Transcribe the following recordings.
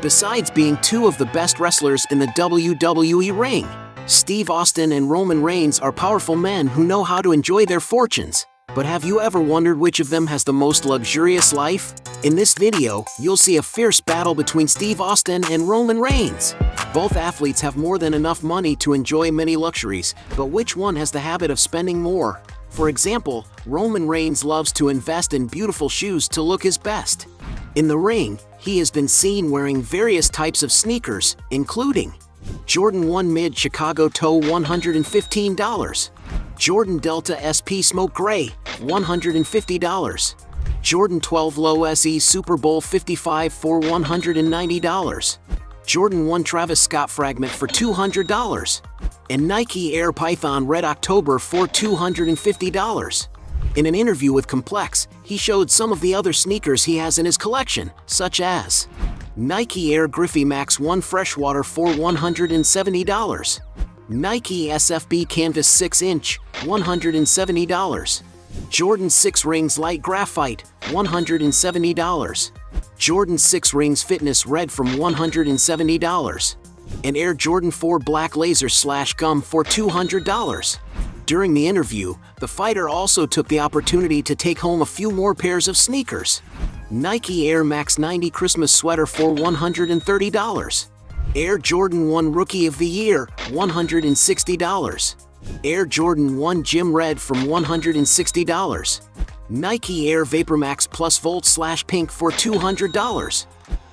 Besides being two of the best wrestlers in the WWE ring, Steve Austin and Roman Reigns are powerful men who know how to enjoy their fortunes. But have you ever wondered which of them has the most luxurious life? In this video, you'll see a fierce battle between Steve Austin and Roman Reigns. Both athletes have more than enough money to enjoy many luxuries, but which one has the habit of spending more? For example, Roman Reigns loves to invest in beautiful shoes to look his best. In the ring, he has been seen wearing various types of sneakers, including Jordan 1 Mid Chicago Toe $115, Jordan Delta SP Smoke Gray $150, Jordan 12 Low SE Super Bowl 55 for $190, Jordan 1 Travis Scott Fragment for $200, and Nike Air Python Red October for $250. In an interview with Complex, he showed some of the other sneakers he has in his collection, such as Nike Air Griffey Max 1 Freshwater for $170, Nike SFB Canvas 6-inch, $170, Jordan 6 Rings Light Graphite, $170, Jordan 6 Rings Fitness Red from $170, and Air Jordan 4 Black Laser / Gum for $200. During the interview, the fighter also took the opportunity to take home a few more pairs of sneakers. Nike Air Max 90 Christmas Sweater for $130, Air Jordan 1 Rookie of the Year, $160, Air Jordan 1 Gym Red from $160, Nike Air VaporMax Plus Volt / Pink for $200,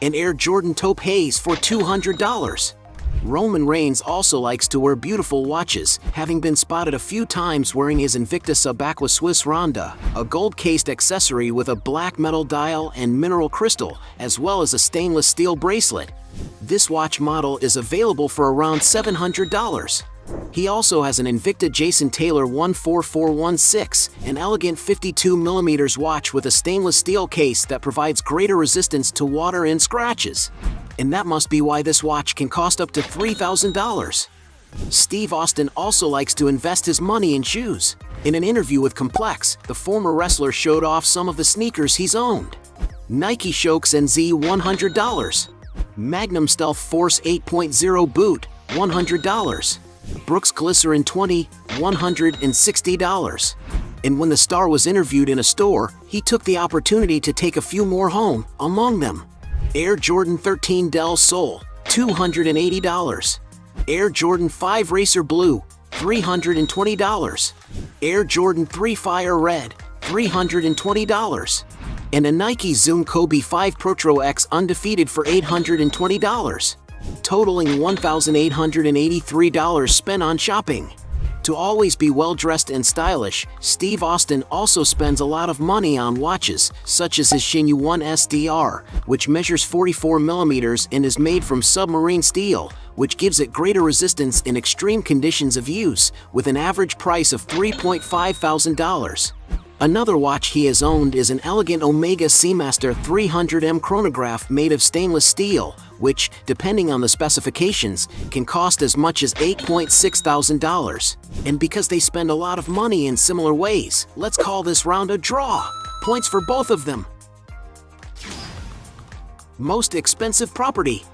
and Air Jordan Taupe Haze for $200. Roman Reigns also likes to wear beautiful watches, having been spotted a few times wearing his Invicta Sub-Aqua Swiss Ronda, a gold-cased accessory with a black metal dial and mineral crystal, as well as a stainless steel bracelet. This watch model is available for around $700. He also has an Invicta Jason Taylor 14416, an elegant 52mm watch with a stainless steel case that provides greater resistance to water and scratches. And that must be why this watch can cost up to $3,000. Steve Austin also likes to invest his money in shoes. In an interview with Complex, the former wrestler showed off some of the sneakers he's owned. Nike Shox NZ $100, Magnum Stealth Force 8.0 Boot $100, Brooks Glycerin 20 $160. And when the star was interviewed in a store, he took the opportunity to take a few more home, among them Air Jordan 13 Del Sol, $280, Air Jordan 5 Racer Blue, $320, Air Jordan 3 Fire Red, $320, and a Nike Zoom Kobe 5 Protro X Undefeated for $820, totaling $1,883 spent on shopping. To always be well-dressed and stylish, Steve Austin also spends a lot of money on watches, such as his Shin U1 SDR, which measures 44mm and is made from submarine steel, which gives it greater resistance in extreme conditions of use, with an average price of $3,500. Another watch he has owned is an elegant Omega Seamaster 300M chronograph made of stainless steel, which, depending on the specifications, can cost as much as $8,600. And because they spend a lot of money in similar ways, let's call this round a draw. Points for both of them. Most expensive property.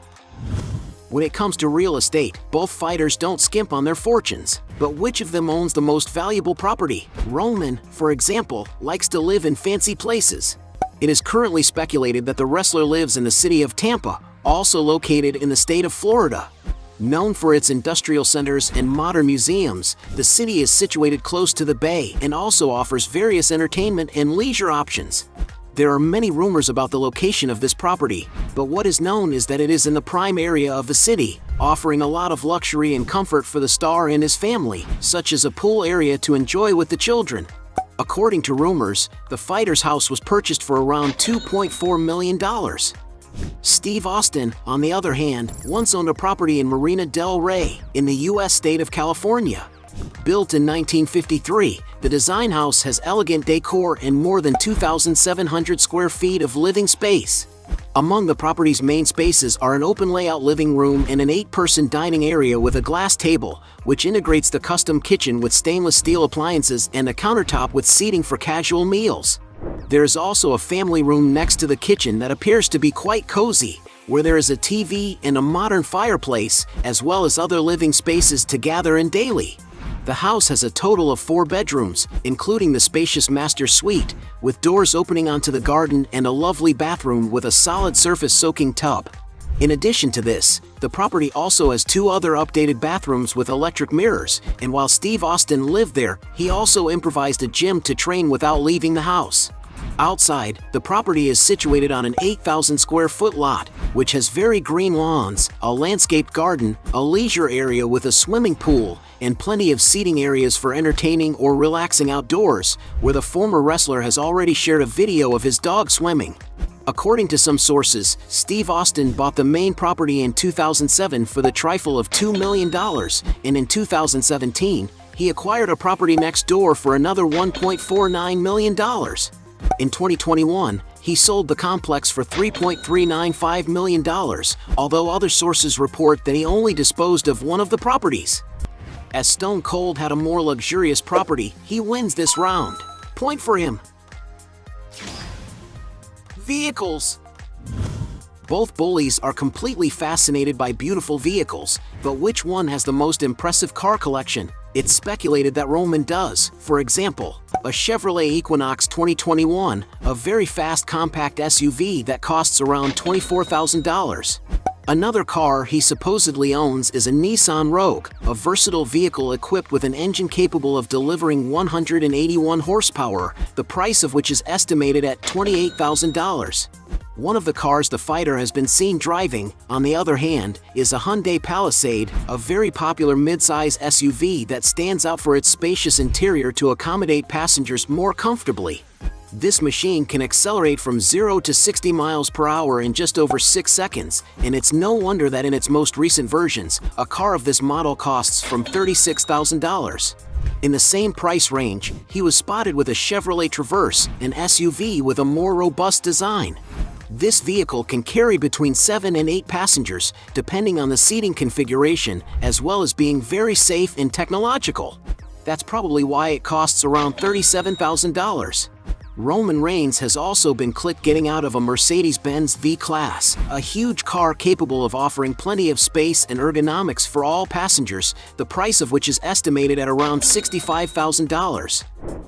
When it comes to real estate, both fighters don't skimp on their fortunes. But which of them owns the most valuable property? Roman, for example, likes to live in fancy places. It is currently speculated that the wrestler lives in the city of Tampa, also located in the state of Florida. Known for its industrial centers and modern museums, the city is situated close to the bay and also offers various entertainment and leisure options. There are many rumors about the location of this property, but what is known is that it is in the prime area of the city, offering a lot of luxury and comfort for the star and his family, such as a pool area to enjoy with the children. According to rumors, the fighter's house was purchased for around $2.4 million. Steve Austin, on the other hand, once owned a property in Marina del Rey, in the U.S. state of California. Built in 1953, the design house has elegant decor and more than 2,700 square feet of living space. Among the property's main spaces are an open layout living room and an 8-person dining area with a glass table, which integrates the custom kitchen with stainless steel appliances and a countertop with seating for casual meals. There is also a family room next to the kitchen that appears to be quite cozy, where there is a TV and a modern fireplace, as well as other living spaces to gather in daily. The house has a total of 4 bedrooms, including the spacious master suite, with doors opening onto the garden and a lovely bathroom with a solid surface soaking tub. In addition to this, the property also has 2 other updated bathrooms with electric mirrors, and while Steve Austin lived there, he also improvised a gym to train without leaving the house. Outside, the property is situated on an 8,000 square foot lot, which has very green lawns, a landscaped garden, a leisure area with a swimming pool, and plenty of seating areas for entertaining or relaxing outdoors, where the former wrestler has already shared a video of his dog swimming. According to some sources, Steve Austin bought the main property in 2007 for the trifle of $2 million, and in 2017, he acquired a property next door for another $1.49 million. In 2021, he sold the complex for $3.395 million, although other sources report that he only disposed of one of the properties. As Stone Cold had a more luxurious property, he wins this round. Point for him. Vehicles. Both bullies are completely fascinated by beautiful vehicles, but which one has the most impressive car collection? It's speculated that Roman does. For example, a Chevrolet Equinox 2021, a very fast compact SUV that costs around $24,000. Another car he supposedly owns is a Nissan Rogue, a versatile vehicle equipped with an engine capable of delivering 181 horsepower, the price of which is estimated at $28,000. One of the cars the fighter has been seen driving, on the other hand, is a Hyundai Palisade, a very popular mid-size SUV that stands out for its spacious interior to accommodate passengers more comfortably. This machine can accelerate from 0 to 60 miles per hour in just over 6 seconds, and it's no wonder that in its most recent versions, a car of this model costs from $36,000. In the same price range, he was spotted with a Chevrolet Traverse, an SUV with a more robust design. This vehicle can carry between 7 and 8 passengers, depending on the seating configuration, as well as being very safe and technological. That's probably why it costs around $37,000. Roman Reigns has also been clipped getting out of a Mercedes-Benz V-Class, a huge car capable of offering plenty of space and ergonomics for all passengers, the price of which is estimated at around $65,000.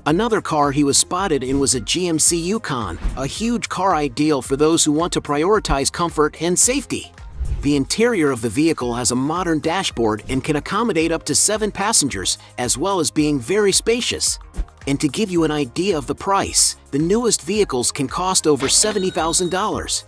Another car he was spotted in was a GMC Yukon, a huge car ideal for those who want to prioritize comfort and safety. The interior of the vehicle has a modern dashboard and can accommodate up to 7 passengers, as well as being very spacious. And to give you an idea of the price, the newest vehicles can cost over $70,000.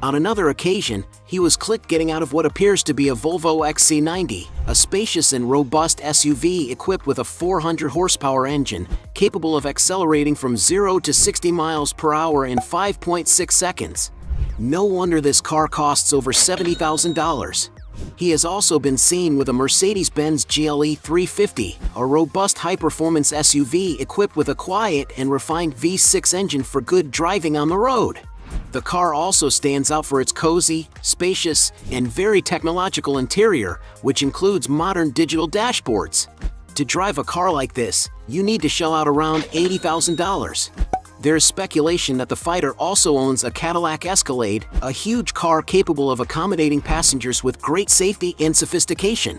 On another occasion, he was clipped getting out of what appears to be a Volvo XC90, a spacious and robust SUV equipped with a 400 horsepower engine, capable of accelerating from 0 to 60 miles per hour in 5.6 seconds. No wonder this car costs over $70,000. He has also been seen with a Mercedes-Benz GLE 350, a robust high-performance SUV equipped with a quiet and refined V6 engine for good driving on the road. The car also stands out for its cozy, spacious, and very technological interior, which includes modern digital dashboards. To drive a car like this, you need to shell out around $80,000. There is speculation that the fighter also owns a Cadillac Escalade, a huge car capable of accommodating passengers with great safety and sophistication.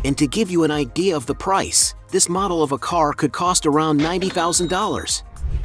And to give you an idea of the price, this model of a car could cost around $90,000.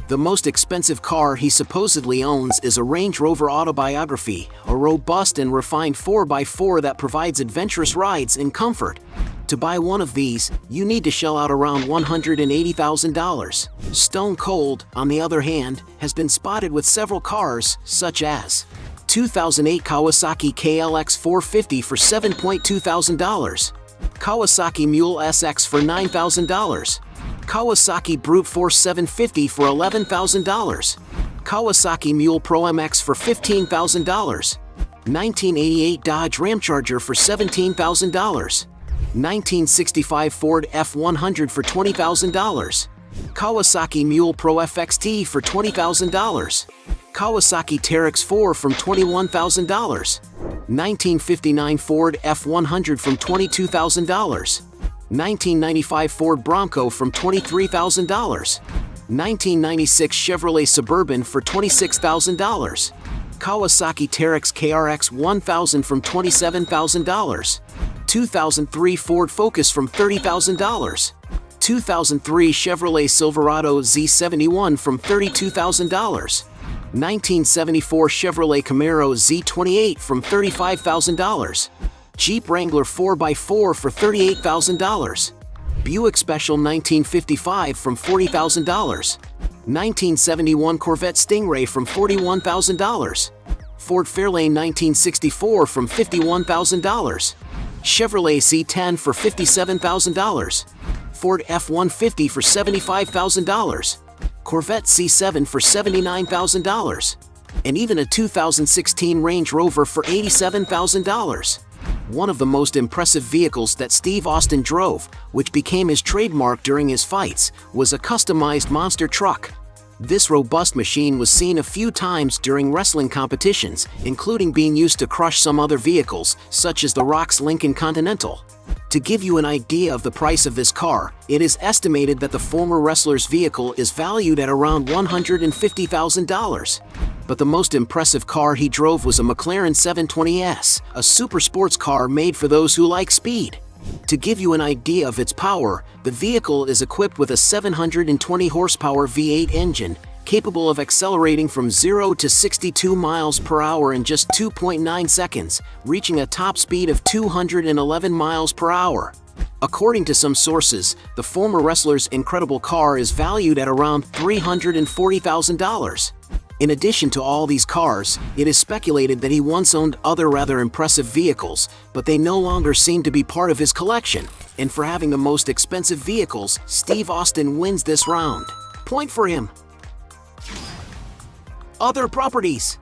The most expensive car he supposedly owns is a Range Rover Autobiography, a robust and refined 4x4 that provides adventurous rides in comfort. To buy one of these, you need to shell out around $180,000. Stone Cold, on the other hand, has been spotted with several cars, such as 2008 Kawasaki KLX 450 for $7,200, Kawasaki Mule SX for $9,000, Kawasaki Brute Force 750 for $11,000, Kawasaki Mule Pro MX for $15,000, 1988 Dodge Ramcharger for $17,000, 1965 Ford F100 for $20,000, Kawasaki Mule Pro FXT for $20,000, Kawasaki Teryx 4 from $21,000, 1959 Ford F100 from $22,000, 1995 Ford Bronco from $23,000, 1996 Chevrolet Suburban for $26,000, Kawasaki Teryx KRX 1000 from $27,000. 2003 Ford Focus from $30,000. 2003 Chevrolet Silverado Z71 from $32,000. 1974 Chevrolet Camaro Z28 from $35,000. Jeep Wrangler 4x4 for $38,000. Buick Special 1955 from $40,000. 1971 Corvette Stingray from $41,000. Ford Fairlane 1964 from $51,000. Chevrolet C10 for $57,000. Ford F-150 for $75,000. Corvette C7 for $79,000. And even a 2016 Range Rover for $87,000. One of the most impressive vehicles that Steve Austin drove, which became his trademark during his fights, was a customized monster truck. This robust machine was seen a few times during wrestling competitions, including being used to crush some other vehicles, such as The Rock's Lincoln Continental. To give you an idea of the price of this car, it is estimated that the former wrestler's vehicle is valued at around $150,000. But the most impressive car he drove was a McLaren 720S, a super sports car made for those who like speed. To give you an idea of its power, the vehicle is equipped with a 720 horsepower V8 engine, capable of accelerating from 0 to 62 miles per hour in just 2.9 seconds, reaching a top speed of 211 miles per hour. According to some sources, the former wrestler's incredible car is valued at around $340,000. In addition to all these cars, it is speculated that he once owned other rather impressive vehicles, but they no longer seem to be part of his collection. And for having the most expensive vehicles, Steve Austin wins this round. Point for him. Other properties.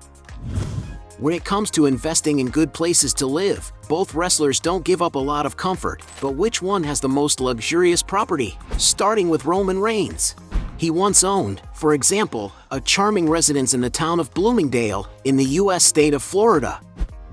When it comes to investing in good places to live, both wrestlers don't give up a lot of comfort, but which one has the most luxurious property? Starting with Roman Reigns. He once owned, for example, a charming residence in the town of Bloomingdale, in the U.S. state of Florida.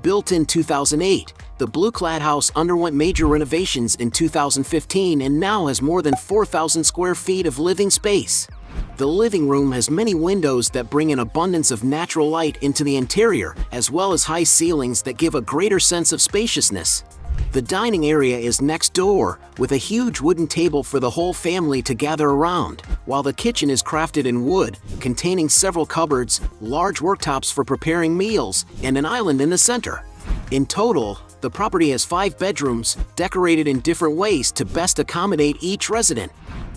Built in 2008, the blue-clad house underwent major renovations in 2015 and now has more than 4,000 square feet of living space. The living room has many windows that bring an abundance of natural light into the interior, as well as high ceilings that give a greater sense of spaciousness. The dining area is next door, with a huge wooden table for the whole family to gather around, while the kitchen is crafted in wood, containing several cupboards, large worktops for preparing meals, and an island in the center. In total, the property has 5 bedrooms, decorated in different ways to best accommodate each resident.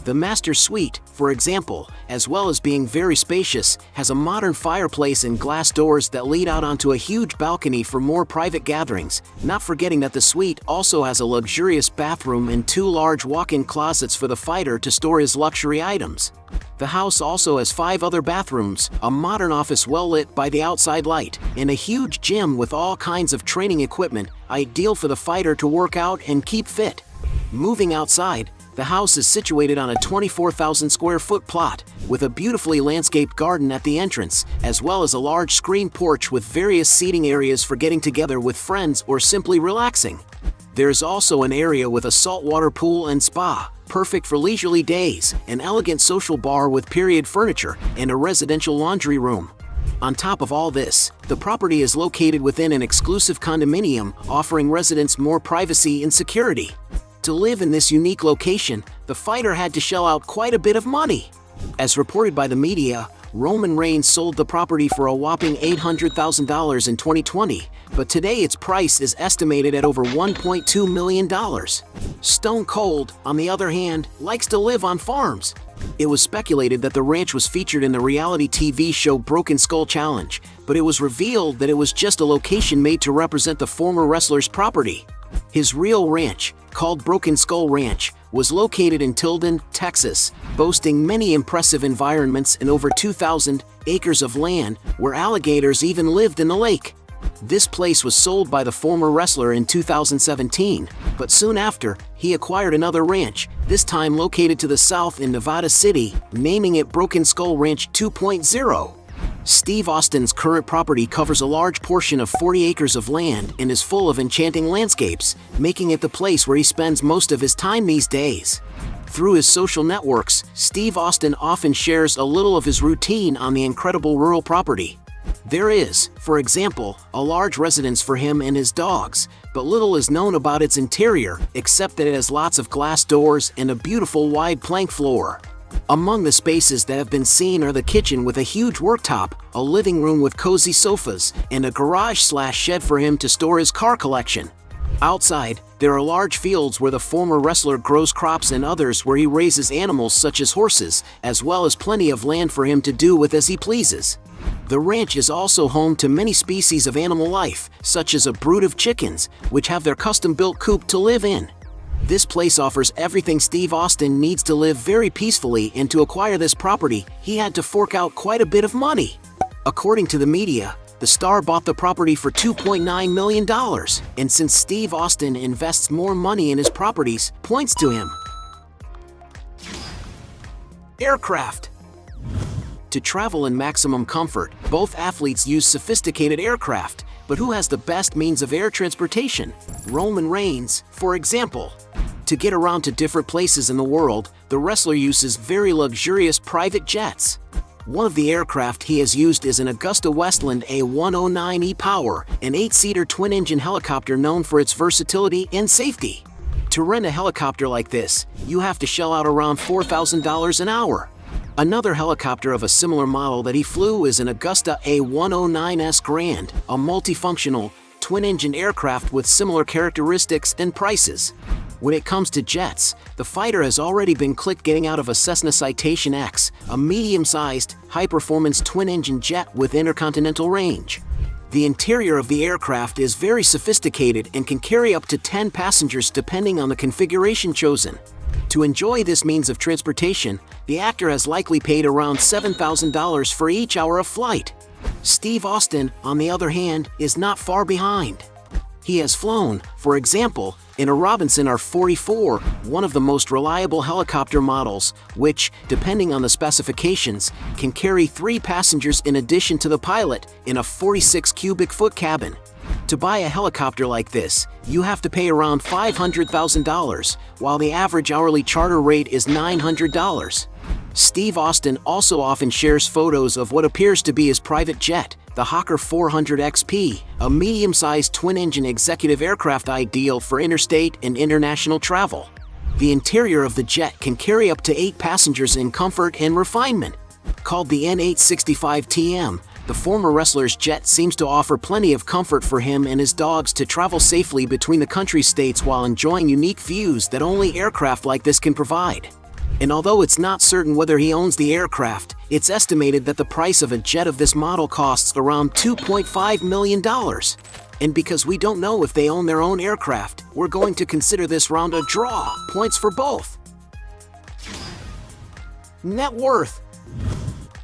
The master suite, for example, as well as being very spacious, has a modern fireplace and glass doors that lead out onto a huge balcony for more private gatherings, not forgetting that the suite also has a luxurious bathroom and 2 large walk-in closets for the fighter to store his luxury items. The house also has 5 other bathrooms, a modern office well lit by the outside light, and a huge gym with all kinds of training equipment, ideal for the fighter to work out and keep fit. Moving outside, the house is situated on a 24,000 square foot plot, with a beautifully landscaped garden at the entrance, as well as a large screen porch with various seating areas for getting together with friends or simply relaxing. There is also an area with a saltwater pool and spa, perfect for leisurely days, an elegant social bar with period furniture, and a residential laundry room. On top of all this, the property is located within an exclusive condominium, offering residents more privacy and security. To live in this unique location, the fighter had to shell out quite a bit of money. As reported by the media, Roman Reigns sold the property for a whopping $800,000 in 2020, but today its price is estimated at over $1.2 million. Stone Cold, on the other hand, likes to live on farms. It was speculated that the ranch was featured in the reality TV show Broken Skull Challenge, but it was revealed that it was just a location made to represent the former wrestler's property. His real ranch, called Broken Skull Ranch, was located in Tilden, Texas, boasting many impressive environments and over 2,000 acres of land where alligators even lived in the lake. This place was sold by the former wrestler in 2017, but soon after, he acquired another ranch, this time located to the south in Nevada City, naming it Broken Skull Ranch 2.0. Steve Austin's current property covers a large portion of 40 acres of land and is full of enchanting landscapes, making it the place where he spends most of his time these days. Through his social networks, Steve Austin often shares a little of his routine on the incredible rural property. There is, for example, a large residence for him and his dogs, but little is known about its interior except that it has lots of glass doors and a beautiful wide plank floor. Among the spaces that have been seen are the kitchen with a huge worktop, a living room with cozy sofas, and a garage/shed for him to store his car collection. Outside, there are large fields where the former wrestler grows crops and others where he raises animals such as horses, as well as plenty of land for him to do with as he pleases. The ranch is also home to many species of animal life, such as a brood of chickens, which have their custom-built coop to live in. This place offers everything Steve Austin needs to live very peacefully, and to acquire this property, he had to fork out quite a bit of money. According to the media, the star bought the property for $2.9 million, and since Steve Austin invests more money in his properties, points to him. Aircraft. To travel in maximum comfort, both athletes use sophisticated aircraft, but who has the best means of air transportation? Roman Reigns, for example. To get around to different places in the world, the wrestler uses very luxurious private jets. One of the aircraft he has used is an AgustaWestland A109 E-Power, an 8-seater twin-engine helicopter known for its versatility and safety. To rent a helicopter like this, you have to shell out around $4,000 an hour. Another helicopter of a similar model that he flew is an Agusta A109S Grand, a multifunctional, twin-engine aircraft with similar characteristics and prices. When it comes to jets, the fighter has already been clicked getting out of a Cessna Citation X, a medium-sized, high-performance twin-engine jet with intercontinental range. The interior of the aircraft is very sophisticated and can carry up to 10 passengers depending on the configuration chosen. To enjoy this means of transportation, the actor has likely paid around $7,000 for each hour of flight. Steve Austin, on the other hand, is not far behind. He has flown, for example, in a Robinson R-44, one of the most reliable helicopter models, which, depending on the specifications, can carry 3 passengers in addition to the pilot in a 46 cubic foot cabin. To buy a helicopter like this, you have to pay around $500,000, while the average hourly charter rate is $900. Steve Austin also often shares photos of what appears to be his private jet, the Hawker 400 XP, a medium-sized twin-engine executive aircraft ideal for interstate and international travel. The interior of the jet can carry up to 8 passengers in comfort and refinement. Called the N865TM, the former wrestler's jet seems to offer plenty of comfort for him and his dogs to travel safely between the country's states while enjoying unique views that only aircraft like this can provide. And although it's not certain whether he owns the aircraft, it's estimated that the price of a jet of this model costs around $2.5 million. And because we don't know if they own their own aircraft, we're going to consider this round a draw. Points for both. Net worth.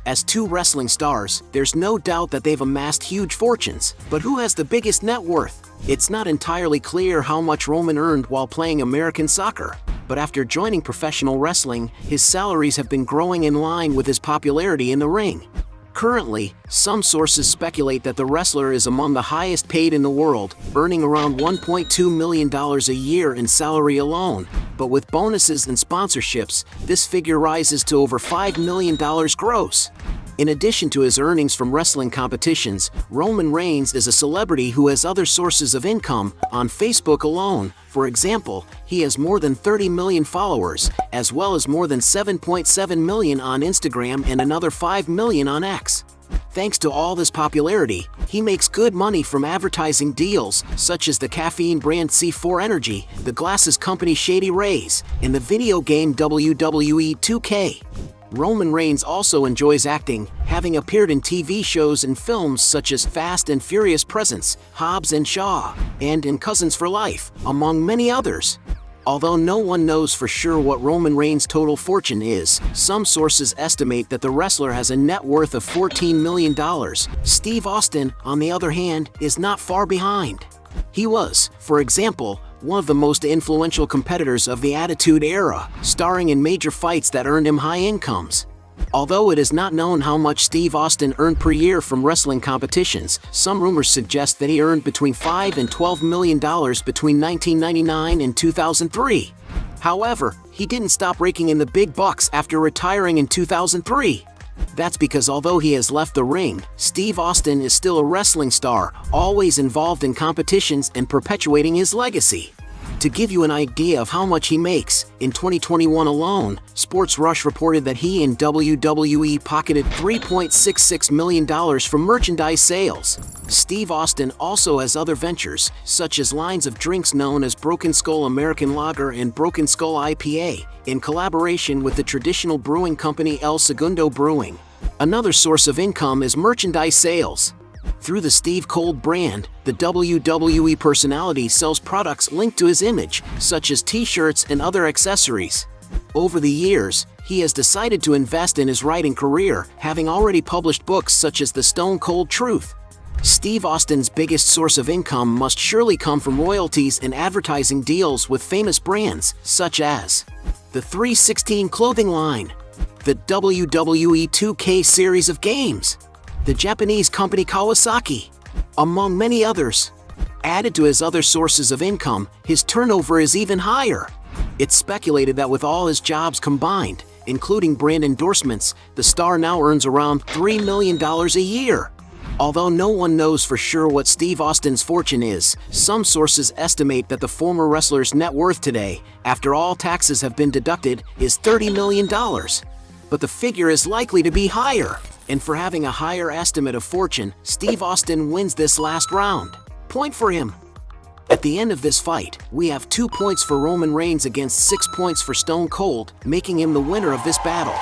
As 2 wrestling stars, there's no doubt that they've amassed huge fortunes. But who has the biggest net worth? It's not entirely clear how much Roman earned while playing American soccer. But after joining professional wrestling, his salaries have been growing in line with his popularity in the ring. Currently, some sources speculate that the wrestler is among the highest paid in the world, earning around $1.2 million a year in salary alone. But with bonuses and sponsorships, this figure rises to over $5 million gross. In addition to his earnings from wrestling competitions, Roman Reigns is a celebrity who has other sources of income. On Facebook alone, for example, he has more than 30 million followers, as well as more than 7.7 million on Instagram and another 5 million on X. Thanks to all this popularity, he makes good money from advertising deals such as the caffeine brand C4 Energy, the glasses company Shady Rays, and the video game WWE 2K. Roman Reigns also enjoys acting, having appeared in TV shows and films such as Fast and Furious Presents, Hobbs and Shaw, and in Cousins for Life, among many others. Although no one knows for sure what Roman Reigns' total fortune is, some sources estimate that the wrestler has a net worth of $14 million. Steve Austin, on the other hand, is not far behind. He was, for example, one of the most influential competitors of the Attitude Era, starring in major fights that earned him high incomes. Although it is not known how much Steve Austin earned per year from wrestling competitions, some rumors suggest that he earned between $5 and $12 million between 1999 and 2003. However, he didn't stop raking in the big bucks after retiring in 2003. That's because although he has left the ring, Steve Austin is still a wrestling star, always involved in competitions and perpetuating his legacy. To give you an idea of how much he makes, in 2021 alone, Sports Rush reported that he and WWE pocketed $3.66 million from merchandise sales. Steve Austin also has other ventures, such as lines of drinks known as Broken Skull American Lager and Broken Skull IPA, in collaboration with the traditional brewing company El Segundo Brewing. Another source of income is merchandise sales. Through the Steve Cold brand, the WWE personality sells products linked to his image, such as t-shirts and other accessories. Over the years, he has decided to invest in his writing career, having already published books such as The Stone Cold Truth. Steve Austin's biggest source of income must surely come from royalties and advertising deals with famous brands, such as the 316 clothing line, the WWE 2K series of games, the Japanese company Kawasaki, among many others. Added to his other sources of income, his turnover is even higher. It's speculated that with all his jobs combined, including brand endorsements, the star now earns around $3 million a year. Although no one knows for sure what Steve Austin's fortune is, some sources estimate that the former wrestler's net worth today, after all taxes have been deducted, is $30 million. But the figure is likely to be higher. And for having a higher estimate of fortune, Steve Austin wins this last round. Point for him. At the end of this fight, we have 2 points for Roman Reigns against 6 points for Stone Cold, making him the winner of this battle.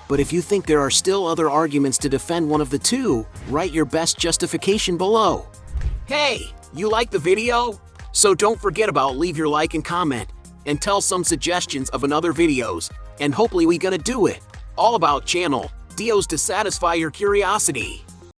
But if you think there are still other arguments to defend one of the two, write your best justification below. Hey, you like the video? So don't forget about leave your like and comment, and tell some suggestions of another videos, and hopefully we gonna do it. All about channel, Dios to satisfy your curiosity.